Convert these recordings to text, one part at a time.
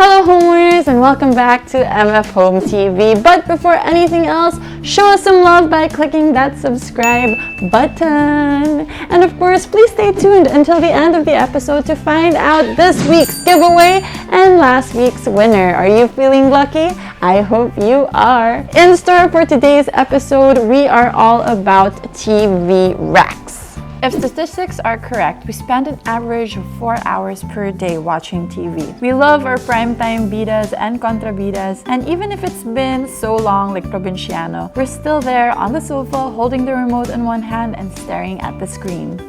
Hello homeowners and welcome back to MF Home TV. But before anything else, show us some love by clicking that subscribe button. And of course, please stay tuned until the end of the episode to find out this week's giveaway and last week's winner. Are you feeling lucky? I hope you are. In store for today's episode, we are all about TV racks. If statistics are correct, we spend an average of 4 hours per day watching TV. We love our primetime bidas and contrabidas, and even if it's been so long like Provinciano, we're still there on the sofa holding the remote in one hand and staring at the screen.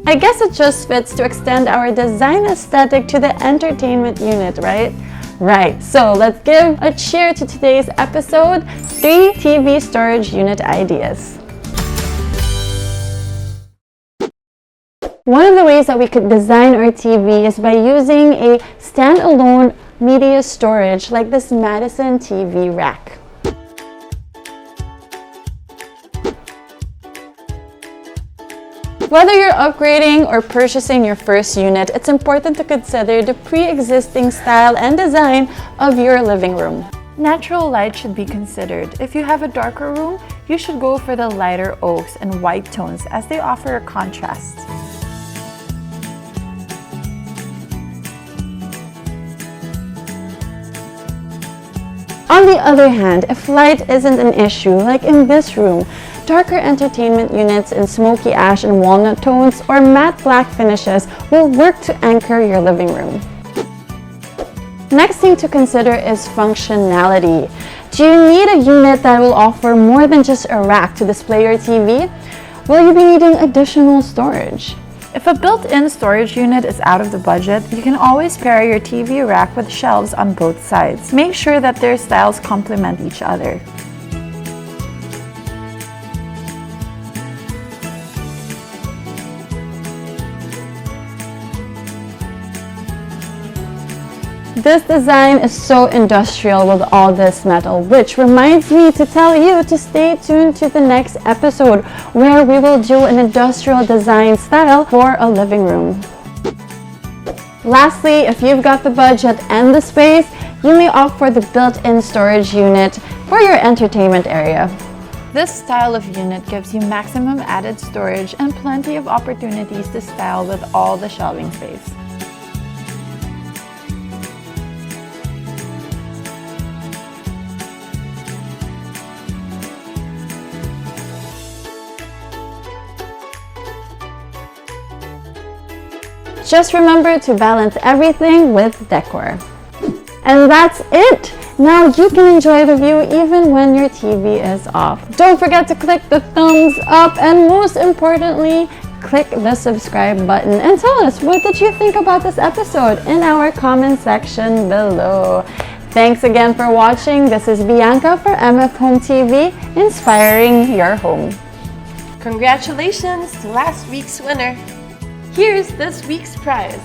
I guess it just fits to extend our design aesthetic to the entertainment unit, right? Right, so let's give a cheer to today's episode, 3 TV storage unit ideas. One of the ways that we could design our TV is by using a standalone media storage like this Madison TV rack. Whether you're upgrading or purchasing your first unit, it's important to consider the pre-existing style and design of your living room. Natural light should be considered. If you have a darker room, you should go for the lighter oaks and white tones as they offer a contrast. On the other hand, if light isn't an issue, like in this room, darker entertainment units in smoky ash and walnut tones or matte black finishes will work to anchor your living room. Next thing to consider is functionality. Do you need a unit that will offer more than just a rack to display your TV? Will you be needing additional storage? If a built-in storage unit is out of the budget, you can always pair your TV rack with shelves on both sides. Make sure that their styles complement each other. This design is so industrial with all this metal, which reminds me to tell you to stay tuned to the next episode where we will do an industrial design style for a living room. Lastly, if you've got the budget and the space, you may opt for the built-in storage unit for your entertainment area. This style of unit gives you maximum added storage and plenty of opportunities to style with all the shelving space. Just remember to balance everything with decor. And that's it! Now you can enjoy the view even when your TV is off. Don't forget to click the thumbs up and most importantly, click the subscribe button and tell us what did you think about this episode in our comment section below. Thanks again for watching. This is Bianca for MF Home TV, inspiring your home. Congratulations to last week's winner! Here's this week's prize.